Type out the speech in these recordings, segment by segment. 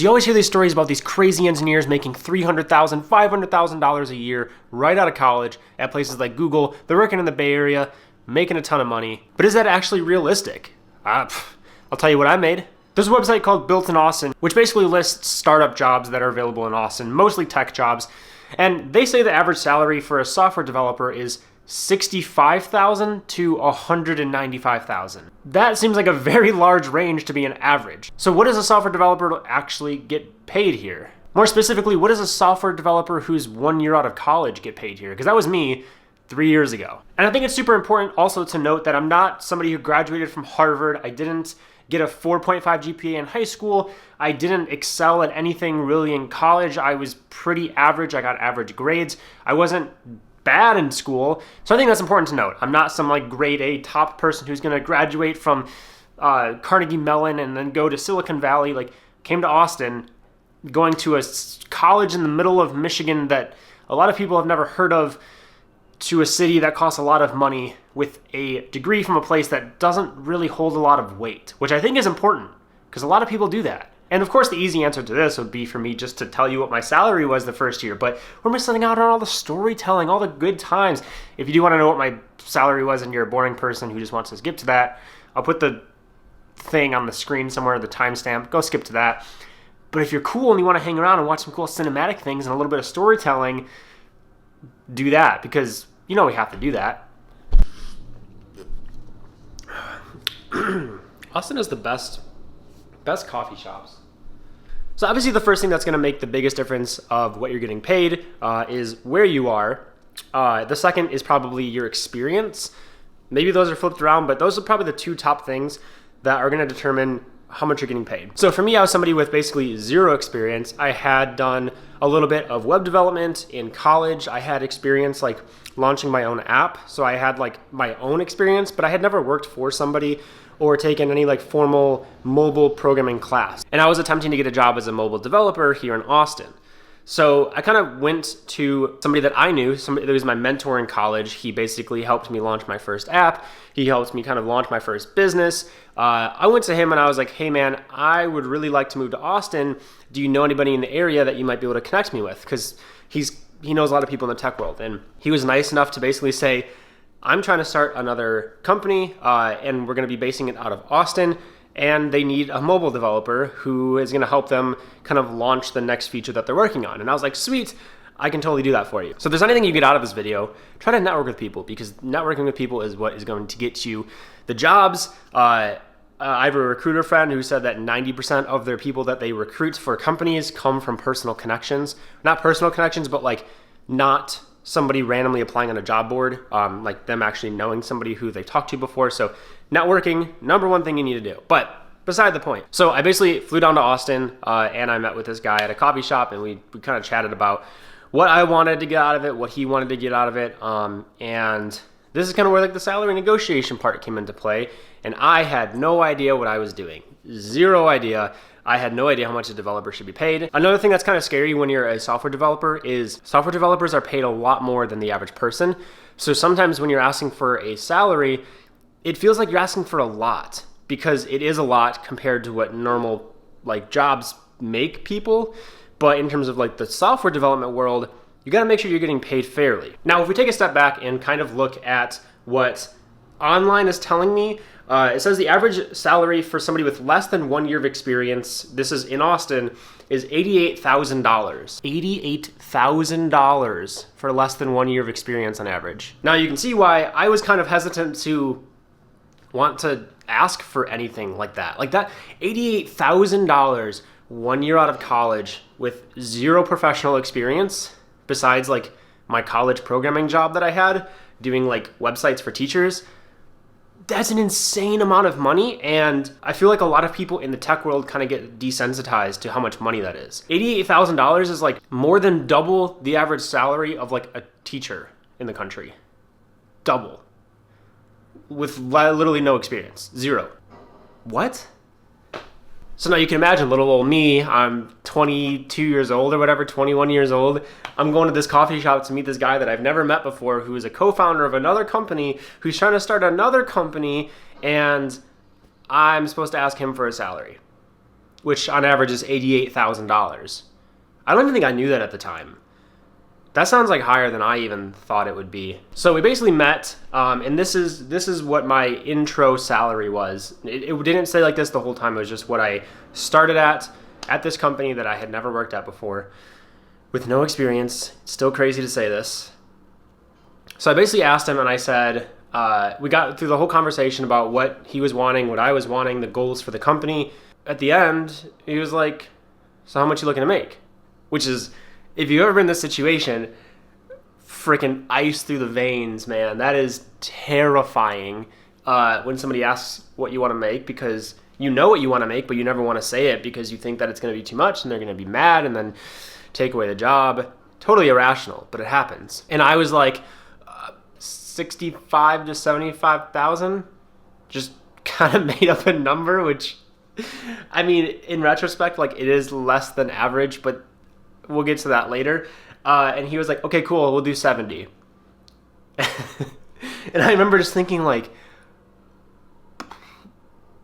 So you always hear these stories about these crazy engineers making $300,000, $500,000 a year right out of college at places like Google. They're working in the Bay Area, making a ton of money. But is that actually realistic? I'll tell you what I made. There's a website called Built in Austin, which basically lists startup jobs that are available in Austin, mostly tech jobs. And they say the average salary for a software developer is $65,000 to $195,000. That seems like a very large range to be an average. So what does a software developer actually get paid here? More specifically, what does a software developer who's 1 year out of college get paid here? Because that was me 3 years ago. And I think it's super important also to note that I'm not somebody who graduated from Harvard. I didn't get a 4.5 GPA in high school. I didn't excel at anything really in college. I was pretty average. I got average grades. I wasn't bad in school. So I think that's important to note. I'm not some like grade A top person who's going to graduate from Carnegie Mellon and then go to Silicon Valley. Like, came to Austin, going to a college in the middle of Michigan that a lot of people have never heard of, to a city that costs a lot of money with a degree from a place that doesn't really hold a lot of weight, which I think is important because a lot of people do that. And of course, the easy answer to this would be for me just to tell you what my salary was the first year, but we're missing out on all the storytelling, all the good times. If you do want to know what my salary was and you're a boring person who just wants to skip to that, I'll put the thing on the screen somewhere, the timestamp, go skip to that. But if you're cool and you want to hang around and watch some cool cinematic things and a little bit of storytelling, do that, because you know we have to do that. Austin has the best coffee shops. So obviously the first thing that's going to make the biggest difference of what you're getting paid is where you are. The second is probably your experience. Maybe those are flipped around, but those are probably the two top things that are going to determine how much you're getting paid. So for me, I was somebody with basically zero experience. I had done a little bit of web development in college. I had experience like launching my own app. So I had like my own experience, but I had never worked for somebody or taken any like formal mobile programming class. And I was attempting to get a job as a mobile developer here in Austin. So I kind of went to somebody that I knew, somebody that was my mentor in college. He basically helped me launch my first app. He helped me kind of launch my first business. I went to him and I was like, hey man, I would really like to move to Austin. Do you know anybody in the area that you might be able to connect me with? Because he knows a lot of people in the tech world. And he was nice enough to basically say, I'm trying to start another company and we're going to be basing it out of Austin. And they need a mobile developer who is going to help them kind of launch the next feature that they're working on. And I was like, sweet, I can totally do that for you. So if there's anything you get out of this video, try to network with people, because networking with people is what is going to get you the jobs. I have a recruiter friend who said that 90% of their people that they recruit for companies come from personal connections. Not personal connections, but like not somebody randomly applying on a job board, like them actually knowing somebody who they talked to before. So networking, number one thing you need to do. But beside the point. So I basically flew down to Austin and I met with this guy at a coffee shop, and we kind of chatted about what I wanted to get out of it, what he wanted to get out of it. And this is kind of where like the salary negotiation part came into play. And I had no idea what I was doing. Zero idea. I had no idea how much a developer should be paid. Another thing that's kind of scary when you're a software developer is software developers are paid a lot more than the average person. So sometimes when you're asking for a salary, it feels like you're asking for a lot, because it is a lot compared to what normal like jobs make people. But in terms of like the software development world, you got to make sure you're getting paid fairly. Now, if we take a step back and kind of look at what online is telling me, it says the average salary for somebody with less than 1 year of experience, this is in Austin, is $88,000. $88,000 for less than 1 year of experience on average. Now you can see why I was kind of hesitant to want to ask for anything like that. Like that $88,000 1 year out of college with zero professional experience besides like my college programming job that I had doing like websites for teachers. That's an insane amount of money, and I feel like a lot of people in the tech world kind of get desensitized to how much money that is. $88,000 is like more than double the average salary of like a teacher in the country. Double. With literally no experience. Zero. What? So now you can imagine little old me, I'm 22 years old or whatever, 21 years old. I'm going to this coffee shop to meet this guy that I've never met before, who is a co-founder of another company, who's trying to start another company, and I'm supposed to ask him for a salary. which on average is $88,000. I don't even think I knew that at the time. That sounds like higher than I even thought it would be. So we basically met, and this is what my intro salary was. It didn't stay like this the whole time. It was just what I started at this company that I had never worked at before, with no experience. It's still crazy to say this. So I basically asked him, and I said, we got through the whole conversation about what he was wanting, what I was wanting, the goals for the company. At the end, he was like, so how much are you looking to make? Which is, if you've ever been in this situation, freaking ice through the veins, man. That is terrifying when somebody asks what you want to make, because you know what you want to make, but you never want to say it because you think that it's going to be too much and they're going to be mad and then take away the job. Totally irrational, but it happens. And I was like, 65 to 75,000, just kind of made up a number, which, I mean, in retrospect, like, it is less than average, but we'll get to that later. And he was like, okay, cool, we'll do 70. And I remember just thinking, like,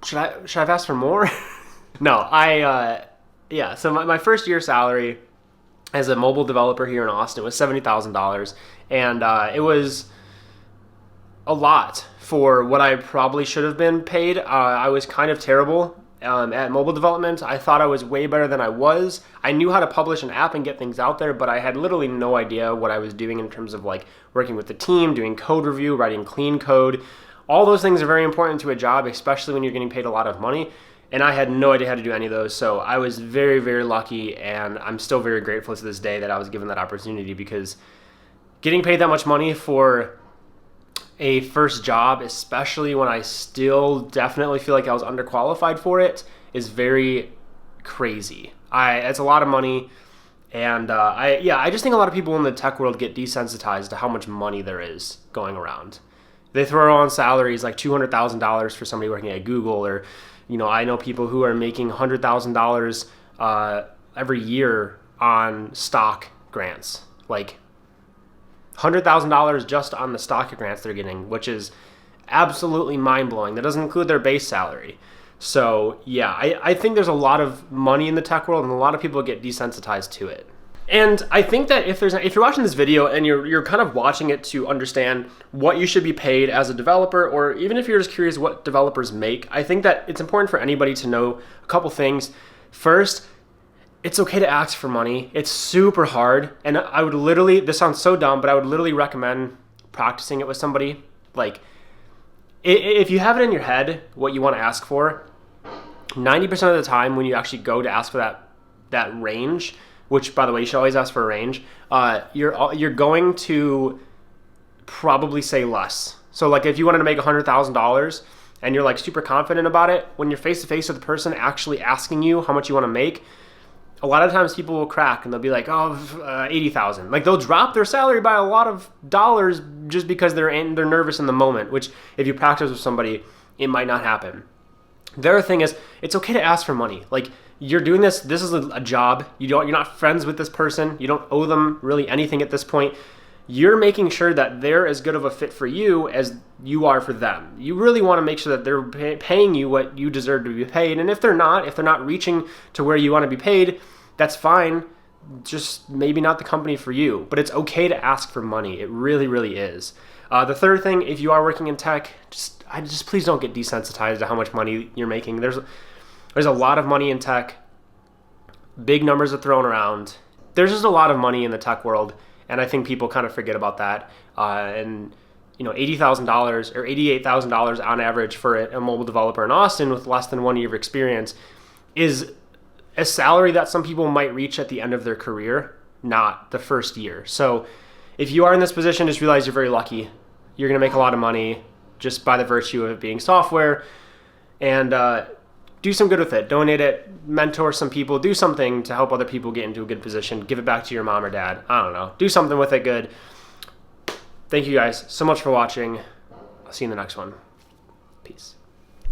should I have asked for more? No, yeah, so my first year salary as a mobile developer here in Austin was $70,000, and it was a lot for what I probably should have been paid. I was kind of terrible at mobile development. I thought I was way better than I was. I knew how to publish an app and get things out there, but I had literally no idea what I was doing in terms of like working with the team, doing code review, writing clean code. All those things are very important to a job, especially when you're getting paid a lot of money. And I had no idea how to do any of those. So I was very, very lucky, and I'm still very grateful to this day that I was given that opportunity, because getting paid that much money for a first job, especially when I still definitely feel like I was underqualified for it, is very crazy. It's a lot of money, and I just think a lot of people in the tech world get desensitized to how much money there is going around. They throw on salaries like $200,000 for somebody working at Google, or, you know, I know people who are making $100,000 every year on stock grants, like $100,000 just on the stock grants they're getting, which is absolutely mind-blowing. That doesn't include their base salary. So yeah, I think there's a lot of money in the tech world, and a lot of people get desensitized to it. And I think that if you're watching this video and you're kind of watching it to understand what you should be paid as a developer, or even if you're just curious what developers make, I think that it's important for anybody to know a couple things. First, it's okay to ask for money. It's super hard, and I would literally, this sounds so dumb, but I would literally recommend practicing it with somebody. Like, if you have it in your head what you want to ask for, 90% of the time when you actually go to ask for that range, which, by the way, you should always ask for a range, you're going to probably say less. So like, if you wanted to make $100,000 and you're like super confident about it, when you're face to face with the person actually asking you how much you want to make, a lot of times people will crack and they'll be like, oh, 80,000. Like, they'll drop their salary by a lot of dollars just because they're nervous in the moment, which if you practice with somebody, it might not happen. The other thing is, it's okay to ask for money. Like, you're doing this is a job. You're not friends with this person. You don't owe them really anything at this point. You're making sure that they're as good of a fit for you as you are for them. You really want to make sure that they're paying you what you deserve to be paid. And if they're not reaching to where you want to be paid, that's fine. Just maybe not the company for you. But it's okay to ask for money. It really, really is. The third thing, if you are working in tech, just please don't get desensitized to how much money you're making. There's a lot of money in tech. Big numbers are thrown around. There's just a lot of money in the tech world, and I think people kind of forget about that. And you know, $80,000 or $88,000 on average for a mobile developer in Austin with less than 1 year of experience is a salary that some people might reach at the end of their career, not the first year. So if you are in this position, just realize you're very lucky. You're going to make a lot of money just by the virtue of it being software, and do some good with it. Donate it, mentor some people, do something to help other people get into a good position. Give it back to your mom or dad. I don't know. Do something with it good. Thank you guys so much for watching. I'll see you in the next one. Peace.